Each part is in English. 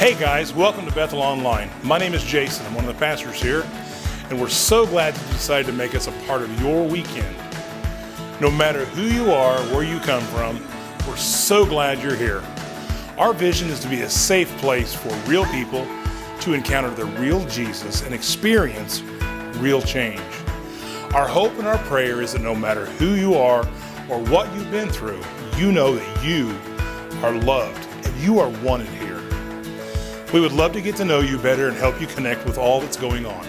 Hey guys, welcome to Bethel Online. My name is Jason. I'm one of the pastors here, and we're so glad you decided to make us a part of your weekend. No matter who you are, where you come from, we're so glad you're here. Our vision is to be a safe place for real people to encounter the real Jesus and experience real change. Our hope and our prayer is that no matter who you are or what you've been through, you know that you are loved and you are wanted here. We would love to get to know you better and help you connect with all that's going on.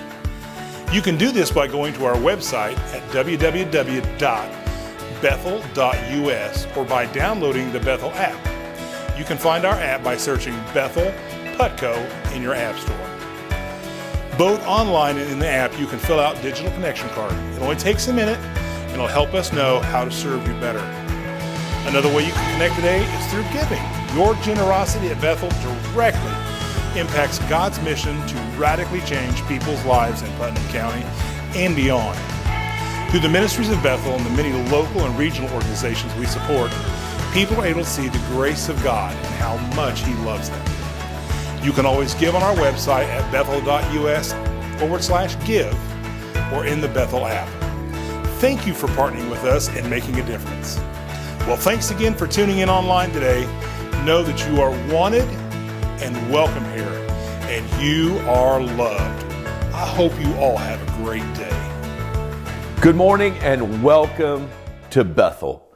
You can do this by going to our website at www.bethel.us or by downloading the Bethel app. You can find our app by searching Bethel Putco in your app store. Both online and in the app, you can fill out a digital connection card. It only takes a minute and it'll help us know how to serve you better. Another way you can connect today is through giving. Your generosity at Bethel directly impacts God's mission to radically change people's lives in Putnam County and beyond. Through the ministries of Bethel and the many local and regional organizations we support, people are able to see the grace of God and how much He loves them. You can always give on our website at bethel.us/give or in the Bethel app. Thank you for partnering with us and making a difference. Well, thanks again for tuning in online today. Know that you are wanted and welcome here, and you are loved. I hope you all have a great day. Good morning and welcome to Bethel.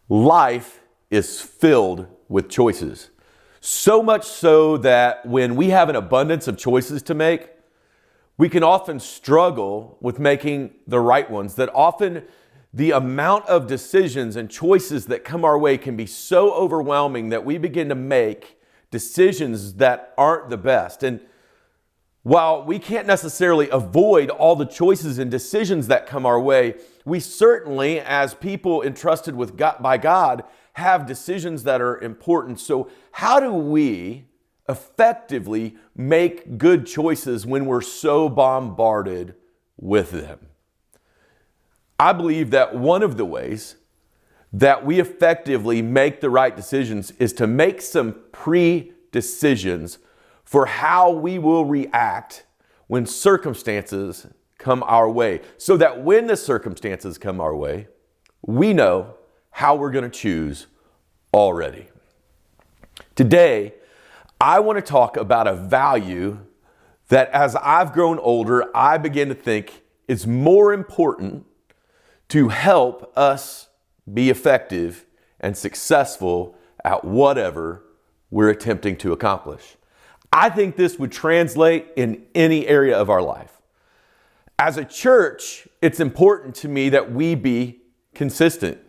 Life is filled with choices. So much so that when we have an abundance of choices to make, we can often struggle with making the right ones. That often the amount of decisions and choices that come our way can be so overwhelming that we begin to make decisions that aren't the best. And while we can't necessarily avoid all the choices and decisions that come our way, we certainly, as people entrusted with God, by God, have decisions that are important. So how do we effectively make good choices when we're so bombarded with them? I believe that one of the ways that we effectively make the right decisions is to make some pre-decisions for how we will react when circumstances come our way, so that when the circumstances come our way, we know how we're going to choose already. Today, I want to talk about a value that as I've grown older, I begin to think is more important to help us be effective and successful at whatever we're attempting to accomplish. I think this would translate in any area of our life. As a church, it's important to me that we be consistent.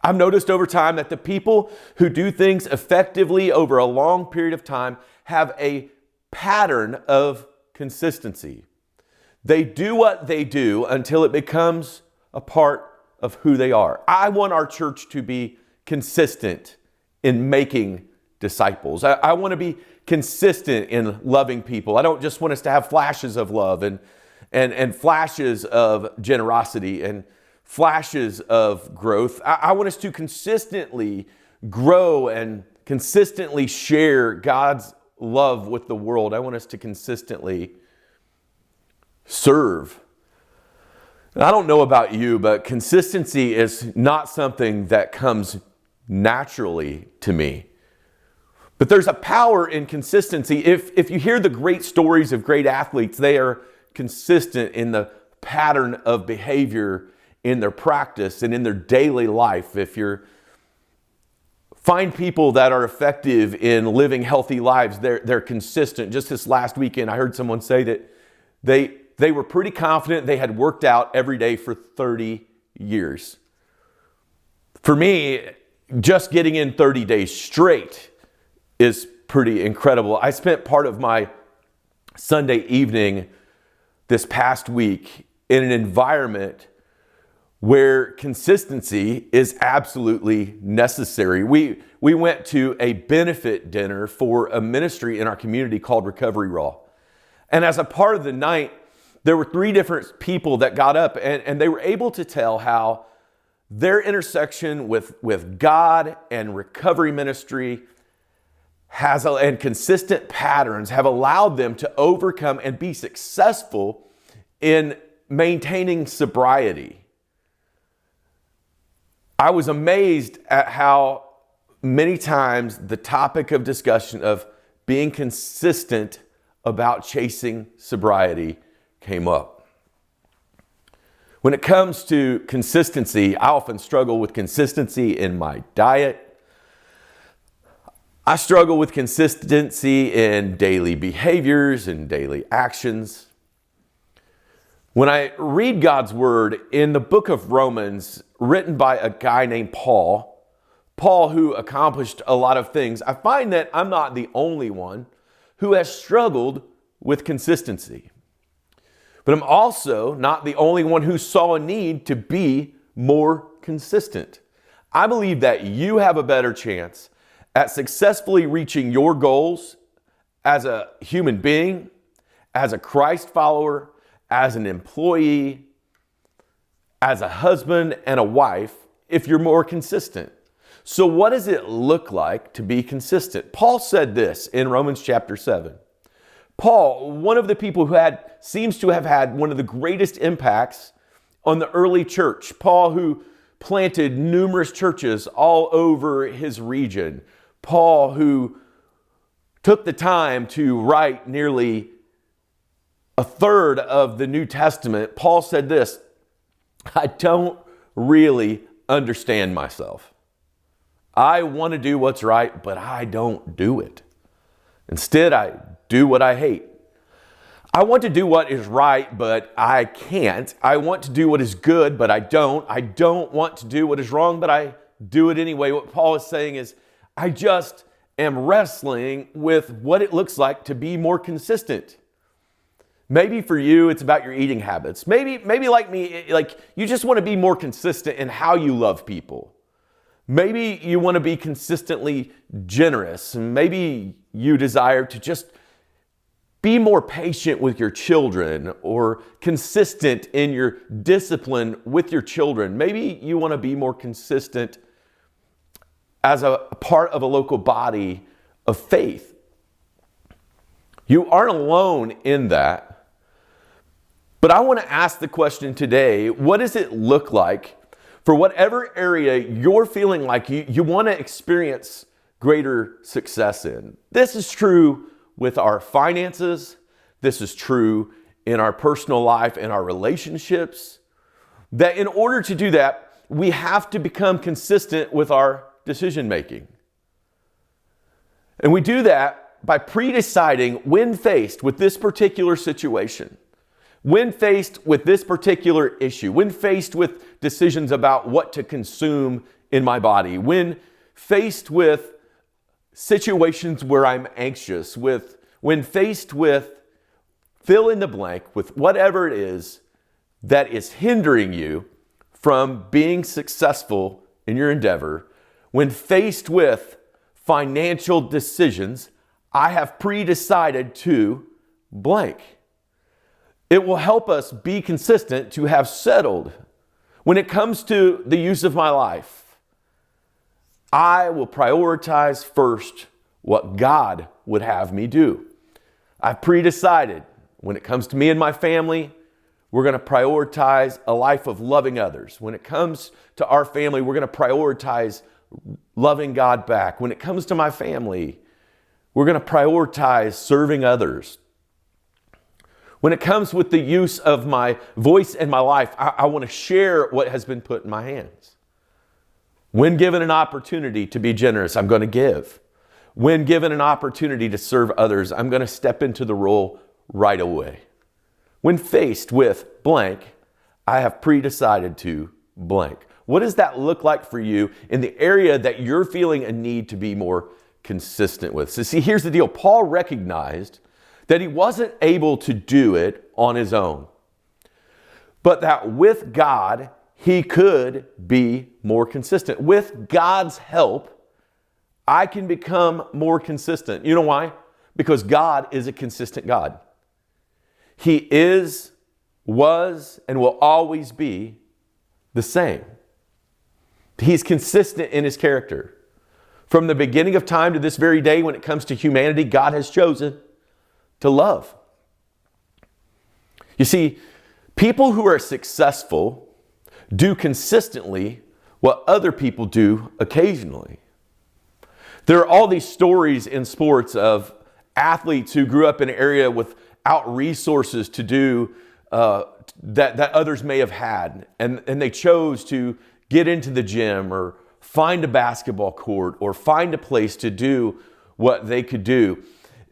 I've noticed over time that the people who do things effectively over a long period of time have a pattern of consistency. They do what they do until it becomes a part of who they are. I want our church to be consistent in making disciples. I want to be consistent in loving people. I don't just want us to have flashes of love and flashes of generosity and flashes of growth. I want us to consistently grow and consistently share God's love with the world. I want us to consistently serve. I don't know about you, but consistency is not something that comes naturally to me. But there's a power in consistency. If you hear the great stories of great athletes, they are consistent in the pattern of behavior in their practice and in their daily life. If you find people that are effective in living healthy lives, they're consistent. Just this last weekend, I heard someone say that they were pretty confident they had worked out every day for 30 years. For me, just getting in 30 days straight is pretty incredible. I spent part of my Sunday evening this past week in an environment where consistency is absolutely necessary. We went to a benefit dinner for a ministry in our community called Recovery Raw. And as a part of the night, there were 3 different people that got up and they were able to tell how their intersection with God and recovery ministry and consistent patterns have allowed them to overcome and be successful in maintaining sobriety. I was amazed at how many times the topic of discussion of being consistent about chasing sobriety came up. When it comes to consistency, I often struggle with consistency in my diet. I struggle with consistency in daily behaviors and daily actions. When I read God's word in the book of Romans, written by a guy named Paul who accomplished a lot of things, I find that I'm not the only one who has struggled with consistency. But I'm also not the only one who saw a need to be more consistent. I believe that you have a better chance at successfully reaching your goals as a human being, as a Christ follower, as an employee, as a husband and a wife, if you're more consistent. So what does it look like to be consistent? Paul said this in Romans chapter 7. Paul, one of the people who seems to have had one of the greatest impacts on the early church. Paul, who planted numerous churches all over his region. Paul, who took the time to write nearly a third of the New Testament. Paul said this, I don't really understand myself. I want to do what's right, but I don't do it. Instead, I do what I hate. I want to do what is right, but I can't. I want to do what is good, but I don't. I don't want to do what is wrong, but I do it anyway. What Paul is saying is, I just am wrestling with what it looks like to be more consistent. Maybe for you, it's about your eating habits. Maybe like me, like you just want to be more consistent in how you love people. Maybe you want to be consistently generous. Maybe you desire to just be more patient with your children or consistent in your discipline with your children. Maybe you want to be more consistent as a part of a local body of faith. You aren't alone in that. But I want to ask the question today, what does it look like for whatever area you're feeling like you want to experience greater success in? This is true with our finances. This is true in our personal life and our relationships. That in order to do that, we have to become consistent with our decision making. And we do that by pre-deciding when faced with this particular situation. When faced with this particular issue, when faced with decisions about what to consume in my body, when faced with situations where I'm anxious, when faced with fill in the blank, with whatever it is that is hindering you from being successful in your endeavor, when faced with financial decisions, I have pre-decided to blank. It will help us be consistent to have settled. When it comes to the use of my life, I will prioritize first what God would have me do. I've pre-decided when it comes to me and my family, we're going to prioritize a life of loving others. When it comes to our family, we're going to prioritize loving God back. When it comes to my family, we're going to prioritize serving others. When it comes with the use of my voice and my life, I want to share what has been put in my hands. When given an opportunity to be generous, I'm going to give. When given an opportunity to serve others, I'm going to step into the role right away. When faced with blank, I have pre-decided to blank. What does that look like for you in the area that you're feeling a need to be more consistent with? So see, here's the deal. Paul recognized that he wasn't able to do it on his own, but that with God, he could be more consistent. With God's help, I can become more consistent. You know why? Because God is a consistent God. He is, was, and will always be the same. He's consistent in his character. From the beginning of time to this very day, when it comes to humanity, God has chosen to love. You see, people who are successful do consistently what other people do occasionally. There are all these stories in sports of athletes who grew up in an area without resources to do that others may have had. And they chose to get into the gym or find a basketball court or find a place to do what they could do.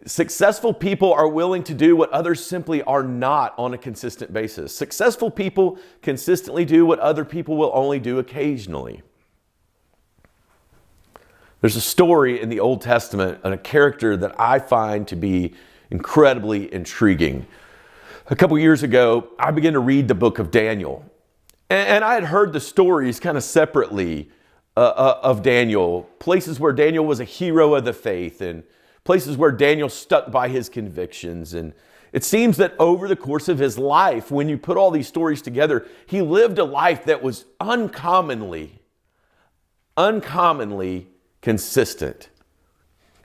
Successful people are willing to do what others simply are not on a consistent basis. Successful people consistently do what other people will only do occasionally. There's a story in the Old Testament on a character that I find to be incredibly intriguing. A couple years ago, I began to read the book of Daniel. And I had heard the stories kind of separately of Daniel, places where Daniel was a hero of the faith and places where Daniel stuck by his convictions. And it seems that over the course of his life, when you put all these stories together, he lived a life that was uncommonly consistent.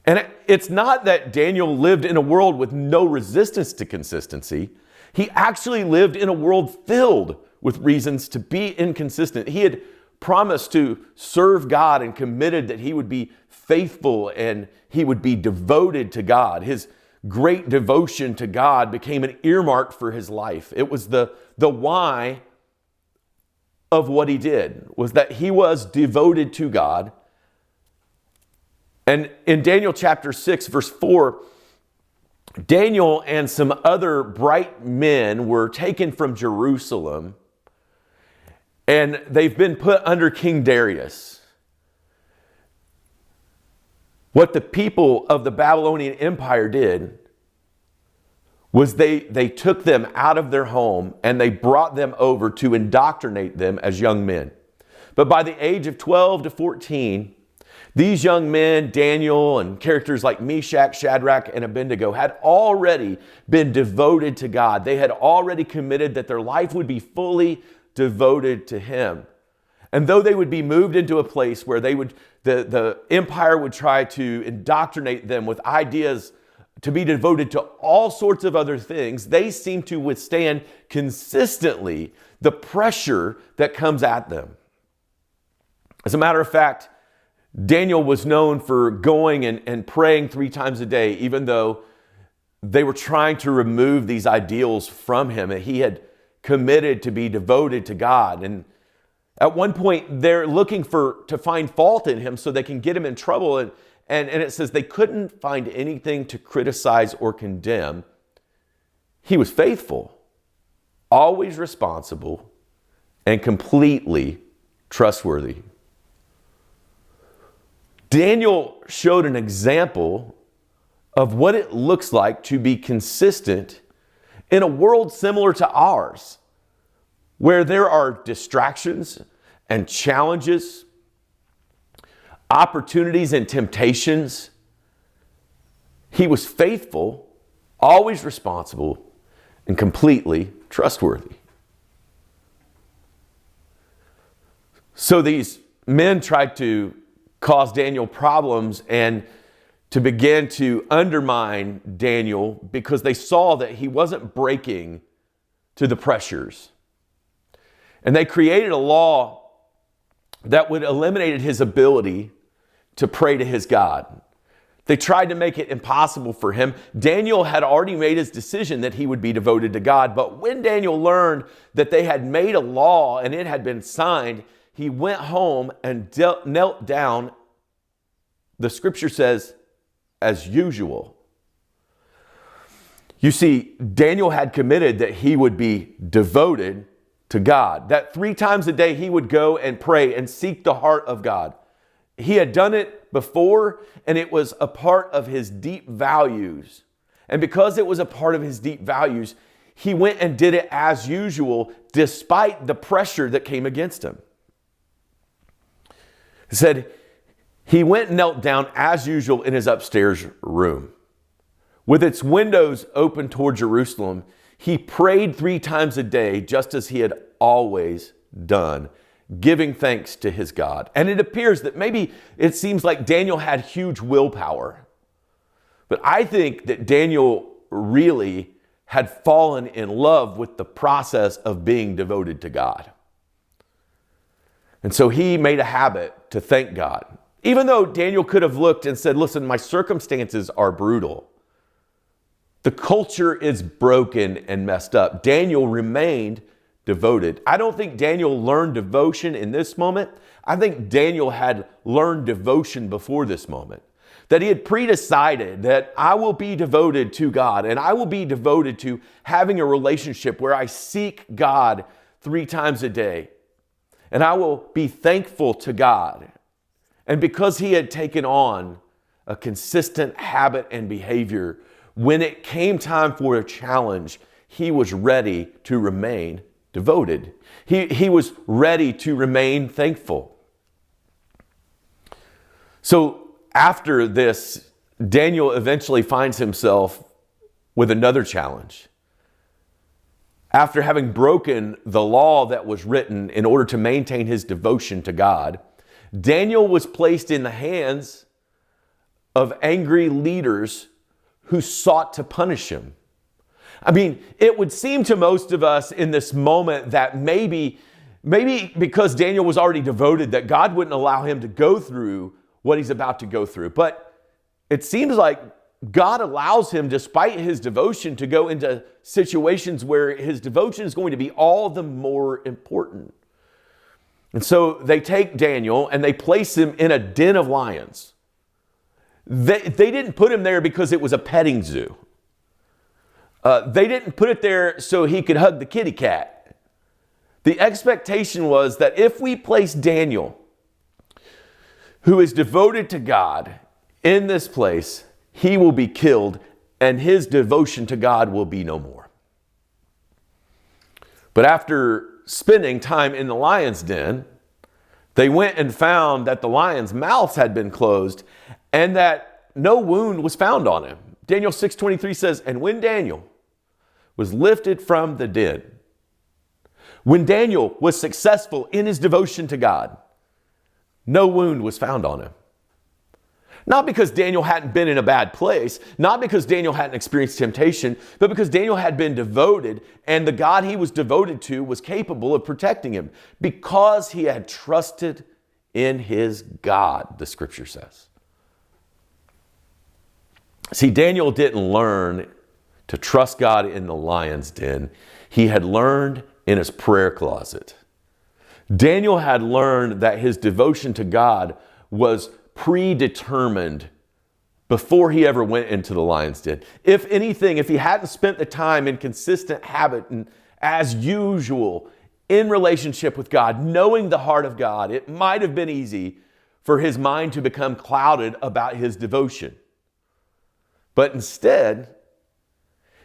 And it's not that Daniel lived in a world with no resistance to consistency. He actually lived in a world filled with reasons to be inconsistent. He had promised to serve God and committed that he would be faithful and he would be devoted to God. His great devotion to God became an earmark for his life. It was the why of what he did, was that he was devoted to God. And in Daniel chapter 6, verse 4, Daniel and some other bright men were taken from Jerusalem, and they've been put under King Darius. What the people of the Babylonian Empire did was they took them out of their home and they brought them over to indoctrinate them as young men. But by the age of 12 to 14, these young men, Daniel and characters like Meshach, Shadrach, and Abednego, had already been devoted to God. They had already committed that their life would be fully devoted to him. And though they would be moved into a place where the empire would try to indoctrinate them with ideas to be devoted to all sorts of other things, they seem to withstand consistently the pressure that comes at them. As a matter of fact, Daniel was known for going and praying 3 times a day, even though they were trying to remove these ideals from him. And he had committed to be devoted to God. And at one point, they're looking to find fault in him so they can get him in trouble. And it says they couldn't find anything to criticize or condemn. He was faithful, always responsible, and completely trustworthy. Daniel showed an example of what it looks like to be consistent in a world similar to ours, where there are distractions and challenges, opportunities and temptations. He was faithful, always responsible, and completely trustworthy. So these men tried to cause Daniel problems and to begin to undermine Daniel because they saw that he wasn't breaking to the pressures. And they created a law that would eliminate his ability to pray to his God. They tried to make it impossible for him. Daniel had already made his decision that he would be devoted to God. But when Daniel learned that they had made a law and it had been signed, he went home and knelt down, the scripture says, as usual. You see, Daniel had committed that he would be devoted to God, that 3 times a day he would go and pray and seek the heart of God. He had done it before, and it was a part of his deep values. And because it was a part of his deep values, he went and did it as usual, despite the pressure that came against him. He said he went and knelt down as usual in his upstairs room. With its windows open toward Jerusalem, he prayed 3 times a day, just as he had always done. giving thanks to his God. And it appears that maybe it seems like Daniel had huge willpower. But I think that Daniel really had fallen in love with the process of being devoted to God. And so he made a habit to thank God. Even though Daniel could have looked and said, listen, my circumstances are brutal. The culture is broken and messed up. Daniel remained devoted. I don't think Daniel learned devotion in this moment. I think Daniel had learned devotion before this moment. That he had pre-decided that I will be devoted to God and I will be devoted to having a relationship where I seek God 3 times a day. And I will be thankful to God. And because he had taken on a consistent habit and behavior, when it came time for a challenge, he was ready to remain devoted. He was ready to remain thankful. So after this, Daniel eventually finds himself with another challenge. After having broken the law that was written in order to maintain his devotion to God, Daniel was placed in the hands of angry leaders who sought to punish him. I mean, it would seem to most of us in this moment that maybe because Daniel was already devoted, that God wouldn't allow him to go through what he's about to go through. But it seems like God allows him, despite his devotion, to go into situations where his devotion is going to be all the more important. And so they take Daniel and they place him in a den of lions. They didn't put him there because it was a petting zoo. They didn't put it there so he could hug the kitty cat. The expectation was that if we place Daniel, who is devoted to God, in this place, he will be killed and his devotion to God will be no more. But after spending time in the lion's den, they went and found that the lions' mouths had been closed and that no wound was found on him. Daniel 6:23 says, and when Daniel was lifted from the den, when Daniel was successful in his devotion to God, no wound was found on him. Not because Daniel hadn't been in a bad place, not because Daniel hadn't experienced temptation, but because Daniel had been devoted and the God he was devoted to was capable of protecting him because he had trusted in his God, the scripture says. See, Daniel didn't learn to trust God in the lion's den. He had learned in his prayer closet. Daniel had learned that his devotion to God was predetermined before he ever went into the lion's den. If anything, if he hadn't spent the time in consistent habit and as usual in relationship with God, knowing the heart of God, it might have been easy for his mind to become clouded about his devotion. But instead,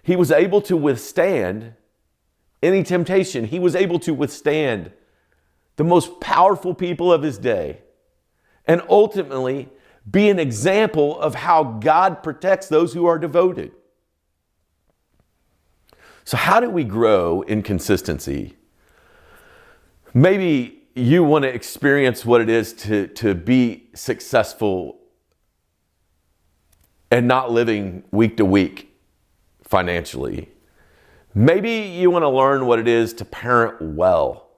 he was able to withstand any temptation. He was able to withstand the most powerful people of his day and ultimately be an example of how God protects those who are devoted. So how do we grow in consistency? Maybe you want to experience what it is to be successful and not living week to week financially. Maybe you want to learn what it is to parent well,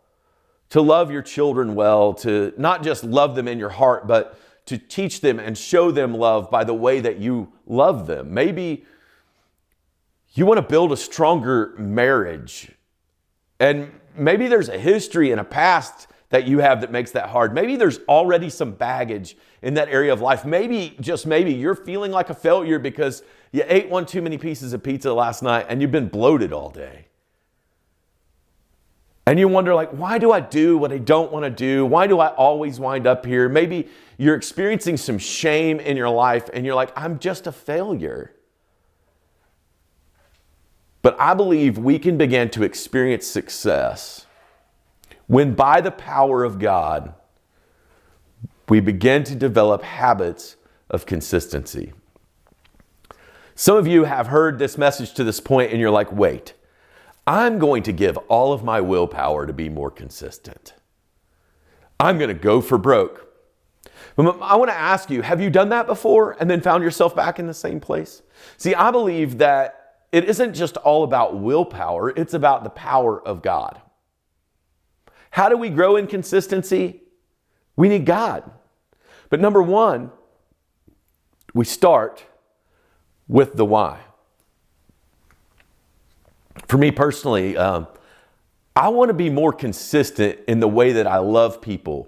to love your children well, to not just love them in your heart, but to teach them and show them love by the way that you love them. Maybe you want to build a stronger marriage. And maybe there's a history and a past that you have that makes that hard. Maybe there's already some baggage in that area of life. Maybe, just maybe, you're feeling like a failure because you ate one too many pieces of pizza last night and you've been bloated all day. And you wonder, like, why do I do what I don't want to do? Why do I always wind up here? Maybe you're experiencing some shame in your life and you're like, I'm just a failure. But I believe we can begin to experience success when by the power of God, we begin to develop habits of consistency. Some of you have heard this message to this point and you're like, wait, I'm going to give all of my willpower to be more consistent. I'm going to go for broke. I want to ask you, have you done that before and then found yourself back in the same place? See, I believe that it isn't just all about willpower, it's about the power of God. How do we grow in consistency? We need God. But number one, we start with the why. For me personally, I want to be more consistent in the way that I love people.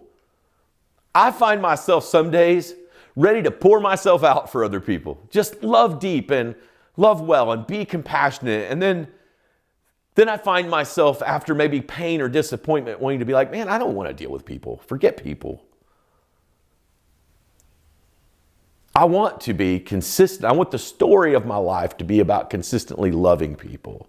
I find myself some days ready to pour myself out for other people. Just love deep and love well and be compassionate. And then I find myself after maybe pain or disappointment wanting to be like, man, I don't want to deal with people. Forget people. I want to be consistent. I want the story of my life to be about consistently loving people.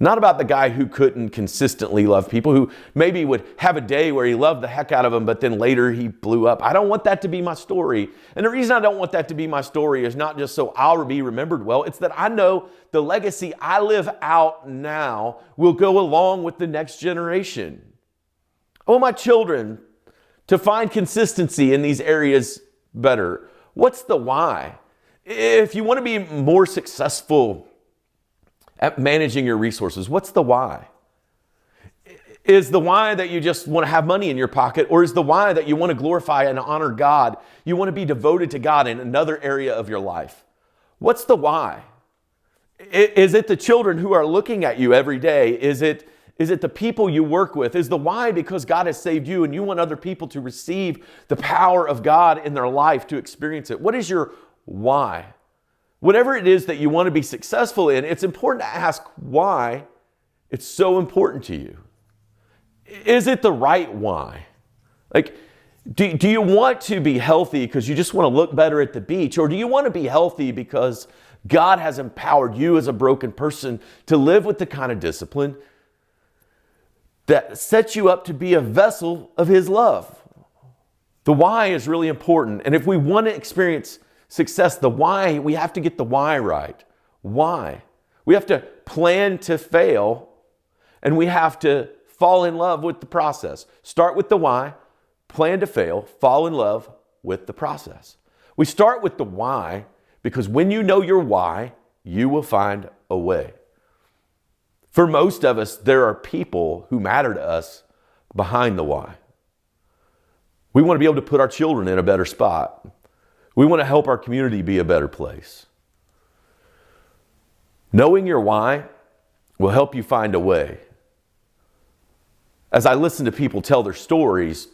Not about the guy who couldn't consistently love people, who maybe would have a day where he loved the heck out of them, but then later he blew up. I don't want that to be my story. And the reason I don't want that to be my story is not just so I'll be remembered well. It's that I know the legacy I live out now will go along with the next generation. I want my children to find consistency in these areas better. What's the why? If you want to be more successful at managing your resources, what's the why? Is the why that you just want to have money in your pocket, or is the why that you want to glorify and honor God? You want to be devoted to God in another area of your life? What's the why? Is it the children who are looking at you every day? Is it the people you work with? Is the why because God has saved you and you want other people to receive the power of God in their life, to experience it? What is your why? Whatever it is that you want to be successful in, it's important to ask why it's so important to you. Is it the right why? Like, do you want to be healthy because you just want to look better at the beach? Or do you want to be healthy because God has empowered you as a broken person to live with the kind of discipline that sets you up to be a vessel of His love? The why is really important. And if we want to experience success, the why, we have to get the why right. Why? We have to plan to fail, and we have to fall in love with the process. Start with the why, plan to fail, fall in love with the process. We start with the why because when you know your why, you will find a way. For most of us, there are people who matter to us behind the why. We want to be able to put our children in a better spot. We want to help our community be a better place. Knowing your why will help you find a way. As I listened to people tell their stories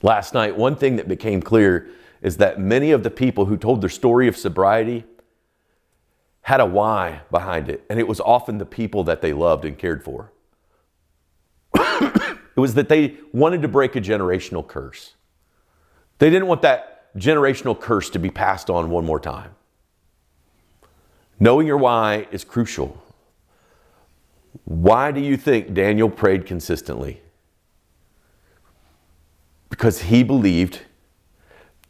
last night, one thing that became clear is that many of the people who told their story of sobriety had a why behind it, and it was often the people that they loved and cared for. It was that they wanted to break a generational curse. They didn't want that generational curse to be passed on one more time. Knowing your why is crucial. Why do you think Daniel prayed consistently? Because he believed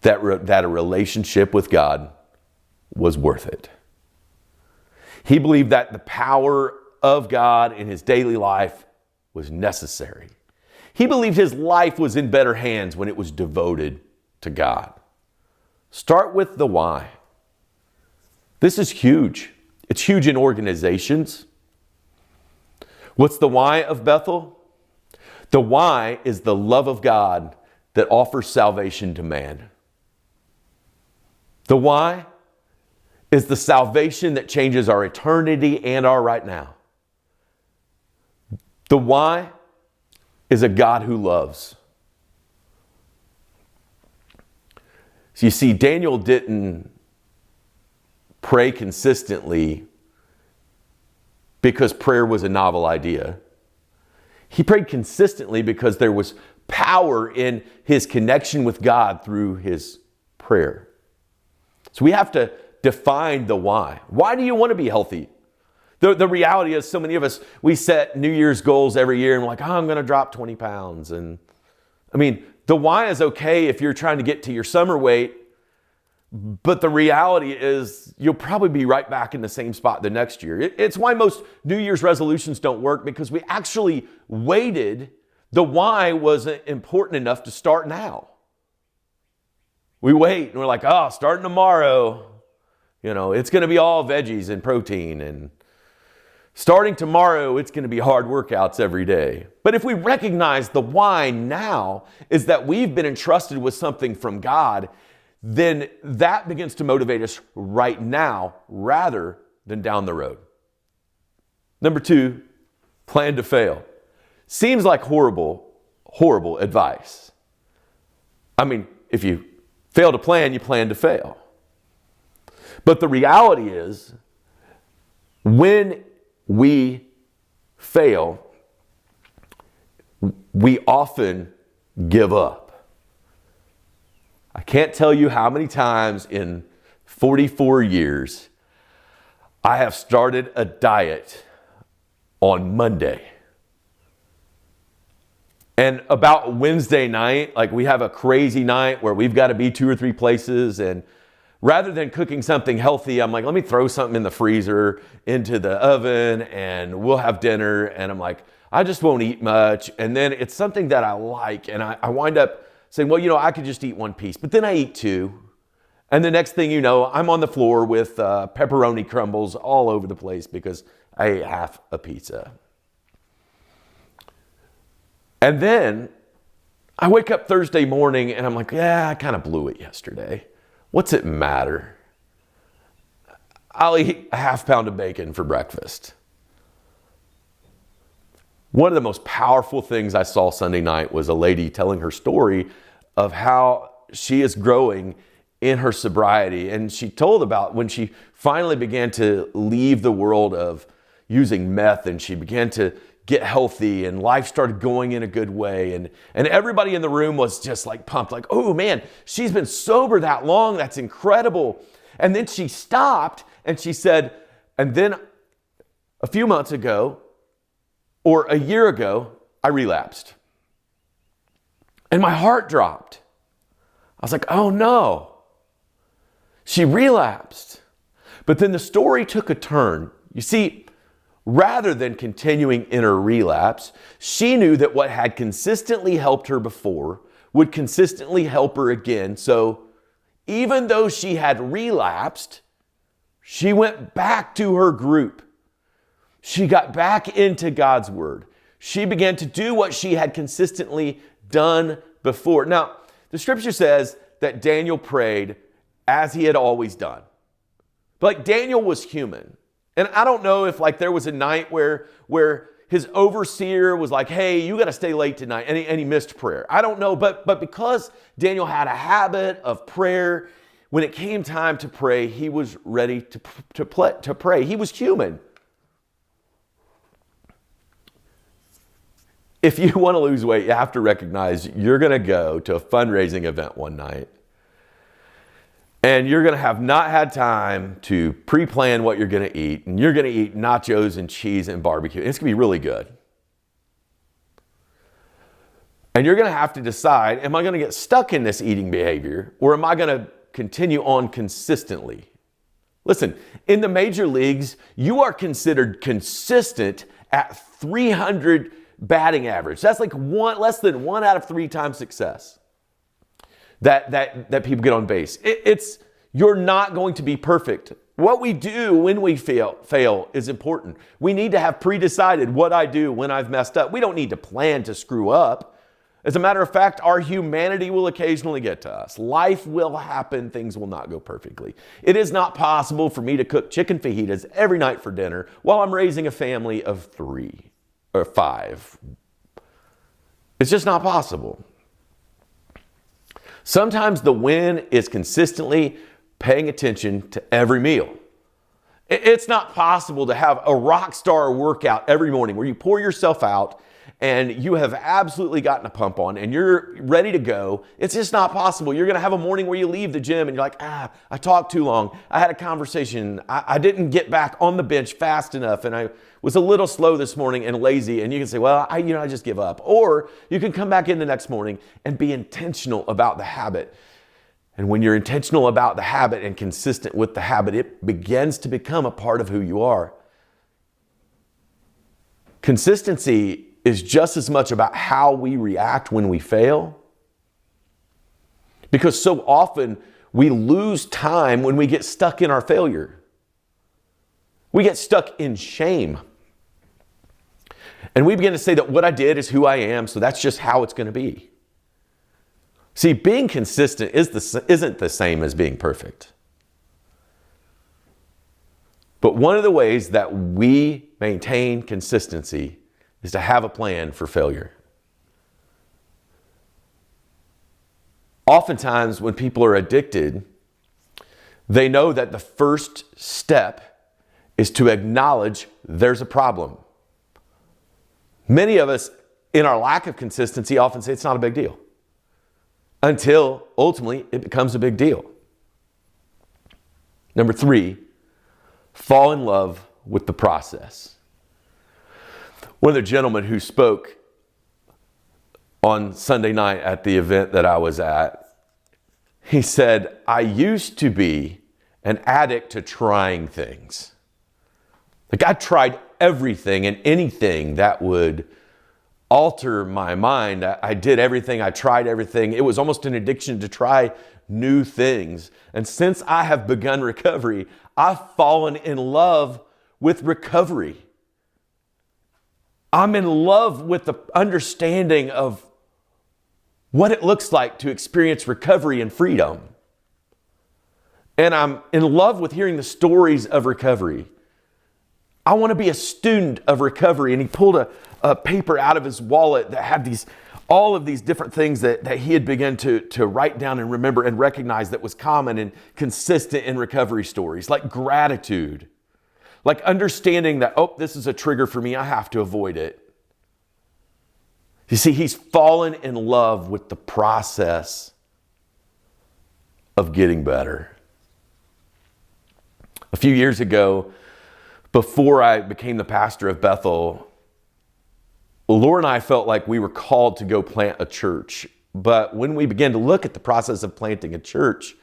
that a relationship with God was worth it. He believed that the power of God in his daily life was necessary. He believed his life was in better hands when it was devoted to God. Start with the why. This is huge. It's huge in organizations. What's the why of Bethel? The why is the love of God that offers salvation to man. The why is the salvation that changes our eternity and our right now. The why is a God who loves. So you see, Daniel didn't pray consistently because prayer was a novel idea. He prayed consistently because there was power in his connection with God through his prayer. So we have to define the why. Why do you want to be healthy? The reality is so many of us, we set New Year's goals every year and we're like, I'm going to drop 20 pounds. And I mean, the why is okay if you're trying to get to your summer weight, but the reality is you'll probably be right back in the same spot the next year. It's why most New Year's resolutions don't work, because we actually waited The why wasn't important enough to start now. We wait and we're like, oh, starting tomorrow, it's going to be all veggies and protein. And starting tomorrow, it's going to be hard workouts every day. But if we recognize the why now is that we've been entrusted with something from God, then that begins to motivate us right now rather than down the road. Number 2, plan to fail. Seems like horrible advice. I mean, if you fail to plan, you plan to fail. But the reality is, when we fail, we often give up. I can't tell you how many times in 44 years I have started a diet on Monday. And about Wednesday night, like we have a crazy night where we've got to be 2 or 3 places, and rather than cooking something healthy, I'm like, let me throw something in the freezer into the oven and we'll have dinner. And I'm like, I just won't eat much. And then it's something that I like, and I wind up saying, well, I could just eat 1 piece, but then I eat 2. And the next thing you know, I'm on the floor with pepperoni crumbles all over the place because I ate half a pizza. And then I wake up Thursday morning and I'm like, I kind of blew it yesterday. What's it matter? I'll eat a half pound of bacon for breakfast. One of the most powerful things I saw Sunday night was a lady telling her story of how she is growing in her sobriety. And she told about when she finally began to leave the world of using meth and she began to get healthy and life started going in a good way. And everybody in the room was just like pumped, like, oh man, she's been sober that long. That's incredible. And then she stopped and she said, and then a few months ago or a year ago, I relapsed. And my heart dropped. I was like, oh no, she relapsed. But then the story took a turn. You see, rather than continuing in her relapse, she knew that what had consistently helped her before would consistently help her again. So even though she had relapsed, she went back to her group. She got back into God's word. She began to do what she had consistently done before. Now, the scripture says that Daniel prayed as he had always done. But Daniel was human. And I don't know if there was a night where his overseer was like, hey, you got to stay late tonight. And he missed prayer. I don't know. But because Daniel had a habit of prayer, when it came time to pray, he was ready to pray. He was human. If you want to lose weight, you have to recognize you're going to go to a fundraising event one night. And you're going to have not had time to pre-plan what you're going to eat. And you're going to eat nachos and cheese and barbecue. It's going to be really good. And you're going to have to decide, am I going to get stuck in this eating behavior or am I going to continue on consistently? Listen, in the major leagues, you are considered consistent at 300 batting average. That's like less than 1 out of 3 times success. That people get on base. You're not going to be perfect. What we do when we fail is important. We need to have pre-decided what I do when I've messed up. We don't need to plan to screw up. As a matter of fact, our humanity will occasionally get to us. Life will happen. Things will not go perfectly. It is not possible for me to cook chicken fajitas every night for dinner while I'm raising a family of 3 or 5. It's just not possible. Sometimes the win is consistently paying attention to every meal. It's not possible to have a rock star workout every morning where you pour yourself out and you have absolutely gotten a pump on and you're ready to go. It's just not possible. You're going to have a morning where you leave the gym and you're like, I talked too long. I had a conversation. I didn't get back on the bench fast enough and I was a little slow this morning and lazy. And you can say, well, I just give up. Or you can come back in the next morning and be intentional about the habit. And when you're intentional about the habit and consistent with the habit, it begins to become a part of who you are. Consistency is just as much about how we react when we fail. Because so often we lose time when we get stuck in our failure. We get stuck in shame. And we begin to say that what I did is who I am, so that's just how it's going to be. See, being consistent isn't the same as being perfect. But one of the ways that we maintain consistency is to have a plan for failure. Oftentimes, when people are addicted, they know that the first step is to acknowledge there's a problem. Many of us, in our lack of consistency, often say it's not a big deal, until ultimately it becomes a big deal. Number 3, fall in love with the process. One of the gentlemen who spoke on Sunday night at the event that I was at, he said, I used to be an addict to trying things. Like I tried everything and anything that would alter my mind. I did everything. I tried everything. It was almost an addiction to try new things. And since I have begun recovery, I've fallen in love with recovery. I'm in love with the understanding of what it looks like to experience recovery and freedom. And I'm in love with hearing the stories of recovery. I want to be a student of recovery. And he pulled a paper out of his wallet that had all of these different things that he had begun to write down and remember and recognize that was common and consistent in recovery stories, like gratitude, like understanding that, oh, this is a trigger for me, I have to avoid it. You see, he's fallen in love with the process of getting better. A few years ago, before I became the pastor of Bethel, Laura and I felt like we were called to go plant a church. But when we began to look at the process of planting a church,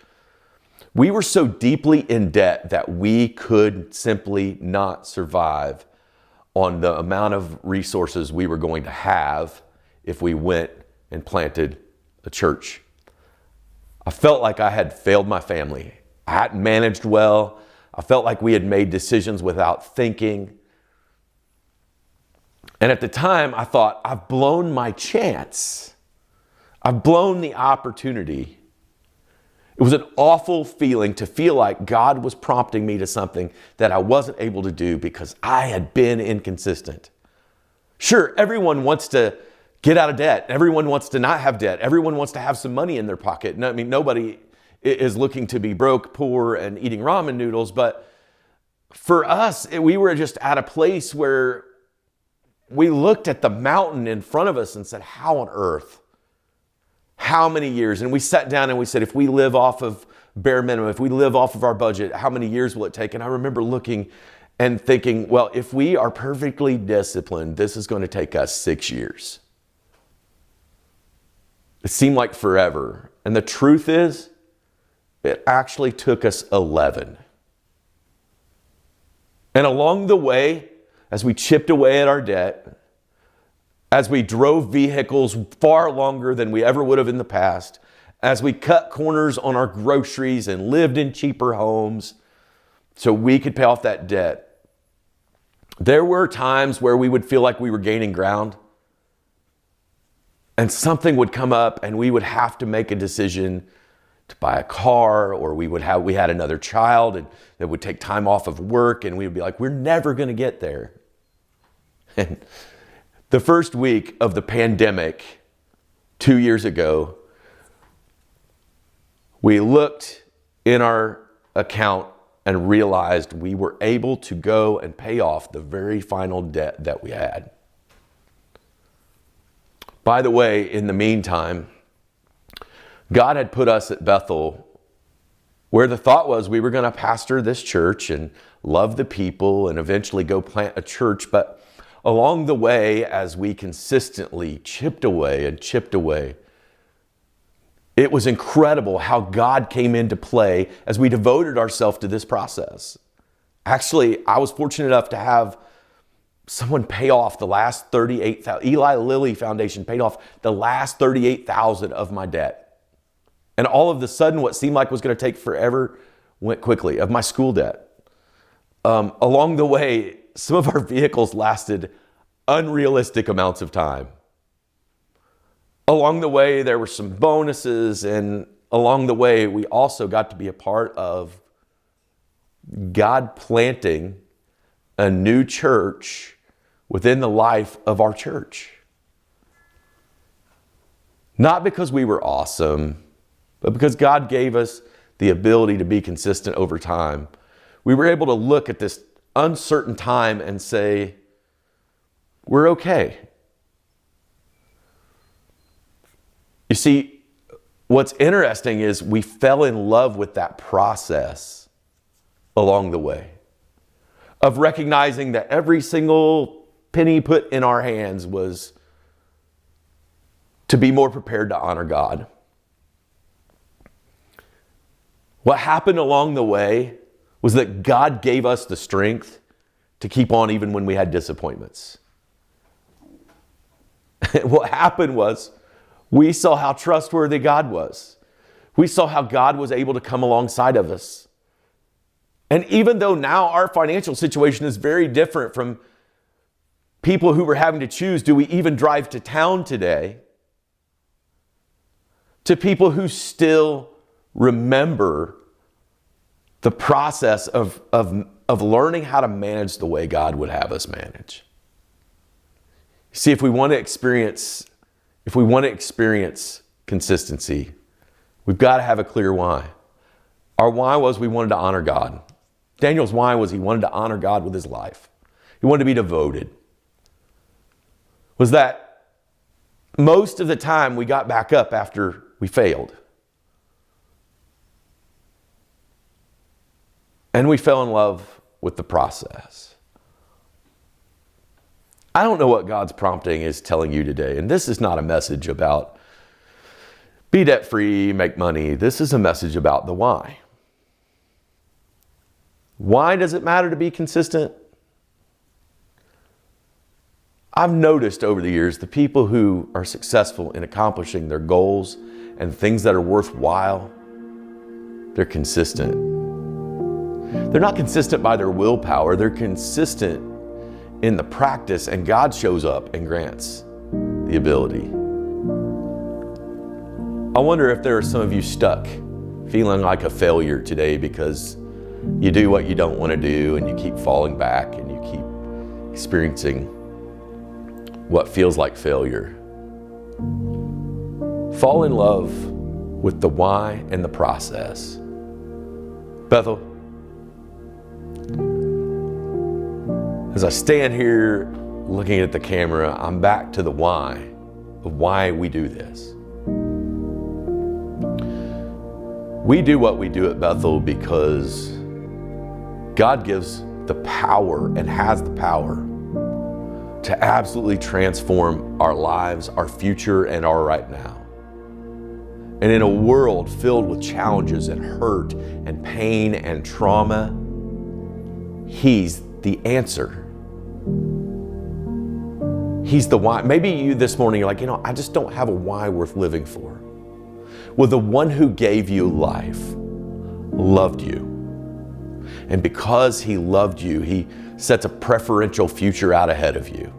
we were so deeply in debt that we could simply not survive on the amount of resources we were going to have if we went and planted a church. I felt like I had failed my family. I hadn't managed well. I felt like we had made decisions without thinking. And at the time, I thought, I've blown my chance. I've blown the opportunity. It was an awful feeling to feel like God was prompting me to something that I wasn't able to do because I had been inconsistent. Sure, everyone wants to get out of debt. Everyone wants to not have debt. Everyone wants to have some money in their pocket. I mean, nobody is looking to be broke, poor, and eating ramen noodles. But for us, we were just at a place where we looked at the mountain in front of us and said, how on earth? How many years? And we sat down and we said, if we live off of bare minimum, if we live off of our budget, how many years will it take? And I remember looking and thinking, well, if we are perfectly disciplined, this is going to take us 6 years. It seemed like forever. And the truth is, it actually took us 11. And along the way, as we chipped away at our debt, as we drove vehicles far longer than we ever would have in the past, as we cut corners on our groceries and lived in cheaper homes so we could pay off that debt, there were times where we would feel like we were gaining ground. And something would come up and we would have to make a decision to buy a car, or we had another child and that would take time off of work, and we would be like, we're never going to get there. And the first week of the pandemic 2 years ago, we looked in our account and realized we were able to go and pay off the very final debt that we had. By the way, in the meantime, God had put us at Bethel where the thought was we were going to pastor this church and love the people and eventually go plant a church. But along the way, as we consistently chipped away, it was incredible how God came into play as we devoted ourselves to this process. Actually, I was fortunate enough to have someone pay off the last $38,000. Eli Lilly Foundation paid off the last $38,000 of my debt. And all of a sudden, what seemed like was going to take forever went quickly, of my school debt. Along the way, some of our vehicles lasted unrealistic amounts of time. Along the way, there were some bonuses, and along the way, we also got to be a part of God planting a new church within the life of our church. Not because we were awesome, but because God gave us the ability to be consistent over time. We were able to look at this uncertain time and say, we're okay. You see, what's interesting is we fell in love with that process along the way of recognizing that every single penny put in our hands was to be more prepared to honor God. What happened along the way was that God gave us the strength to keep on even when we had disappointments. What happened was we saw how trustworthy God was. We saw how God was able to come alongside of us. And even though now our financial situation is very different from people who were having to choose, do we even drive to town today? To people who still remember the process of learning how to manage the way God would have us manage. See, if we want to experience consistency, we've got to have a clear why. Our why was we wanted to honor God. Daniel's why was he wanted to honor God with his life. He wanted to be devoted. Was that most of the time we got back up after we failed. And we fell in love with the process. I don't know what God's prompting is telling you today. And this is not a message about be debt-free, make money. This is a message about the why. Why does it matter to be consistent? I've noticed over the years the people who are successful in accomplishing their goals and things that are worthwhile, they're consistent. They're not consistent by their willpower. They're consistent in the practice, and God shows up and grants the ability. I wonder if there are some of you stuck feeling like a failure today because you do what you don't want to do and you keep falling back and you keep experiencing what feels like failure. Fall in love with the why and the process. Bethel, as I stand here looking at the camera, I'm back to the why of why we do this. We do what we do at Bethel because God gives the power and has the power to absolutely transform our lives, our future, and our right now. And in a world filled with challenges and hurt and pain and trauma, He's the answer. He's the why. Maybe you this morning, you're like, I just don't have a why worth living for. Well, the one who gave you life loved you. And because He loved you, He sets a preferential future out ahead of you.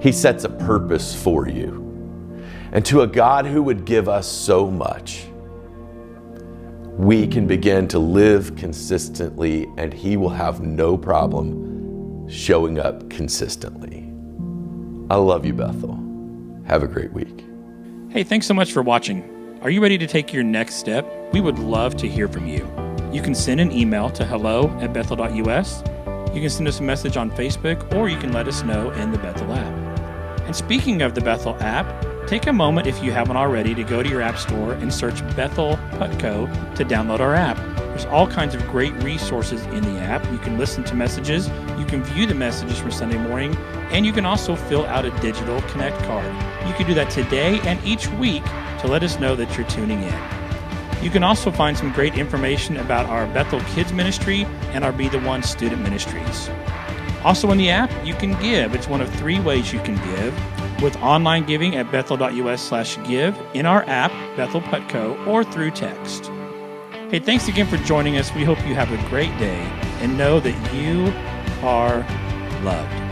He sets a purpose for you. And to a God who would give us so much, we can begin to live consistently, and He will have no problem showing up consistently. I love you, Bethel. Have a great week. Hey, thanks so much for watching. Are you ready to take your next step? We would love to hear from you. You can send an email to hello@bethel.us. You can send us a message on Facebook, or you can let us know in the Bethel app. And speaking of the Bethel app, take a moment, if you haven't already, to go to your app store and search Bethel Putco to download our app. There's all kinds of great resources in the app. You can listen to messages, you can view the messages from Sunday morning, and you can also fill out a digital Connect card. You can do that today and each week to let us know that you're tuning in. You can also find some great information about our Bethel Kids Ministry and our Be The One student ministries. Also in the app, you can give. It's one of 3 ways you can give. With online giving at bethel.us/give, in our app, Bethel Putco, or through text. Hey, thanks again for joining us. We hope you have a great day and know that you are loved.